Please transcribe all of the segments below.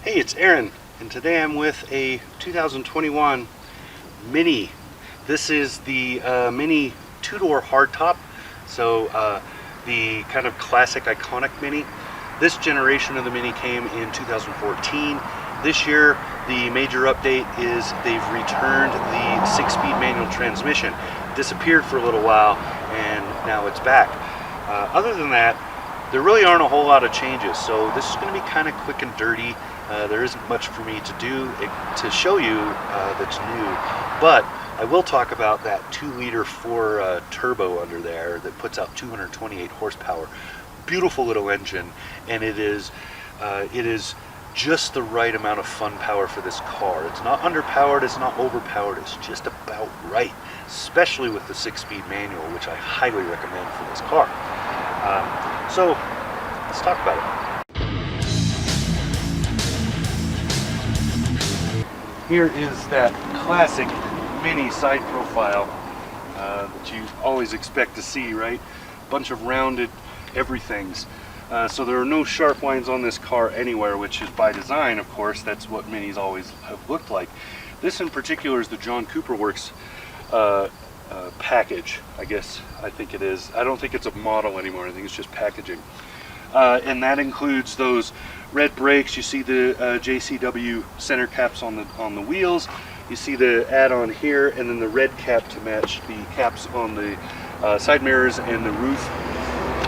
Hey, it's Aaron, and today I'm with a 2021 Mini. This is the Mini two-door hardtop, so the kind of classic iconic Mini. This generation of the Mini came in 2014. This year, the major update is they've returned the 6-speed manual transmission. Disappeared for a little while, and now it's back. Other than that, there really aren't a whole lot of changes, so this is going to be kind of quick and dirty. There isn't much for me to do to show you that's new, but I will talk about that 2-liter 4 turbo under there that puts out 228 horsepower. Beautiful little engine, and it is just the right amount of fun power for this car. It's not underpowered, it's not overpowered, it's just about right, especially with the 6-speed manual, which I highly recommend for this car. So let's talk about it. Here is that classic Mini side profile that you always expect to see, right? Bunch of rounded everythings. So there are no sharp lines on this car anywhere, which is by design, of course. That's what Minis always have looked like. This in particular is the John Cooper Works package, I think it is. I don't think it's a model anymore. I think it's just packaging. And that includes those red brakes. You see the JCW center caps on the wheels. You see the add-on here, and then the red cap to match the caps on the side mirrors and the roof.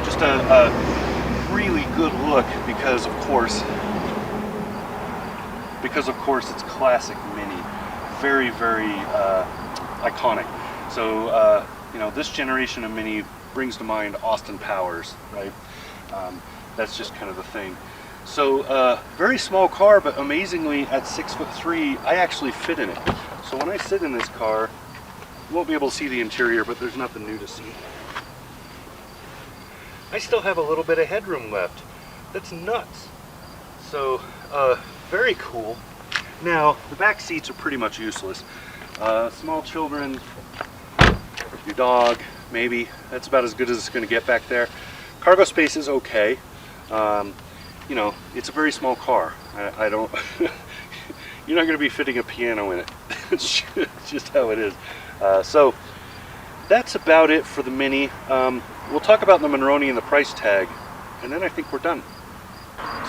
Just a really good look because of course it's classic Mini. Very, very iconic. So you know, this generation of Mini brings to mind Austin Powers, right? That's just kind of the thing. So very small car, but amazingly at 6'3", I actually fit in it. So when I sit in this car, you won't be able to see the interior, but there's nothing new to see. I still have a little bit of headroom left. That's nuts. So very cool. Now the back seats are pretty much useless. Small children, your dog, maybe. That's about as good as it's going to get back there. Cargo space is okay. You know, it's a very small car. I don't. You're not going to be fitting a piano in it. It's just how it is. So that's about it for the Mini. We'll talk about the Monroney and the price tag, and then I think we're done.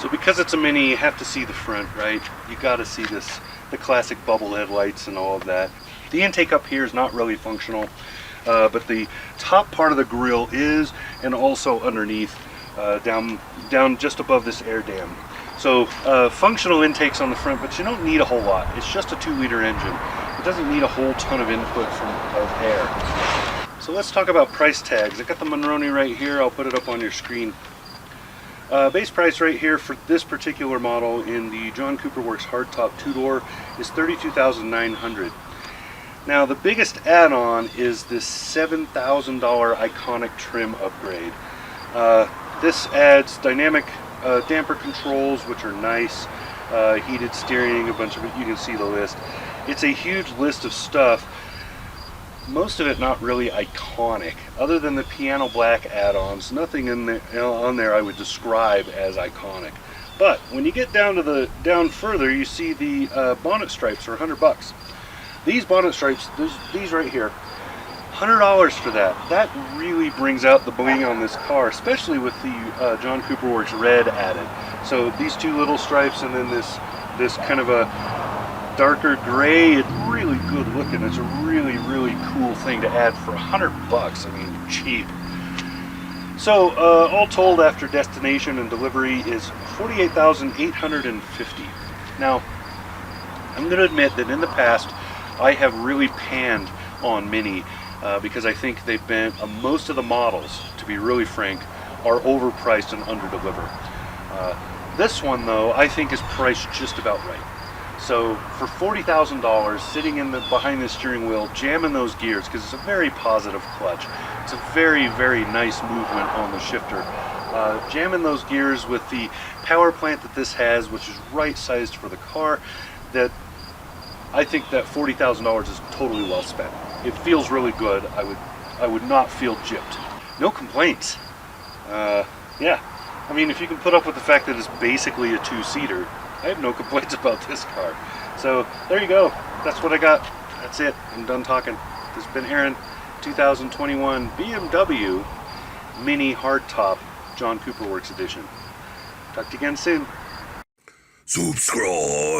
So because it's a Mini, you have to see the front, right? You got to see the classic bubble headlights and all of that. The intake up here is not really functional, but the top part of the grille is, and also underneath, down just above this air dam. So functional intakes on the front, but you don't need a whole lot. It's just a 2-liter engine. It doesn't need a whole ton of input of air. So let's talk about price tags. I got the Monroney right here. I'll put it up on your screen. Base price right here for this particular model in the John Cooper Works hardtop 2-door is $32,900. Now the biggest add-on is this $7,000 iconic trim upgrade. This adds dynamic damper controls, which are nice, heated steering, a bunch of it. You can see the list. It's a huge list of stuff. Most of it not really iconic, other than the piano black add-ons. Nothing on there I would describe as iconic. But when you get down further, you see the bonnet stripes are $100. These bonnet stripes, these right here, $100 for that. That really brings out the bling on this car, especially with the John Cooper Works red added. So these two little stripes, and then this kind of a darker gray. It's really good looking. It's a really, really cool thing to add for $100. I mean, cheap. So all told, after destination and delivery, is $48,850. Now, I'm going to admit that in the past I have really panned on Mini because I think they've been, most of the models, to be really frank, are overpriced and under-deliver. This one, though, I think is priced just about right. So for $40,000, sitting behind the steering wheel, jamming those gears, because it's a very positive clutch. It's a very, very nice movement on the shifter. Jamming those gears with the power plant that this has, which is right-sized for the car, that I think that $40,000 is totally well spent. It feels really good. I would not feel gypped. No complaints. Yeah, I mean, if you can put up with the fact that it's basically a 2-seater, I have no complaints about this car. So there you go. That's what I got. That's it. I'm done talking. This has been Aaron, 2021 BMW MINI Hardtop John Cooper Works Edition. Talk to you again soon. Subscribe.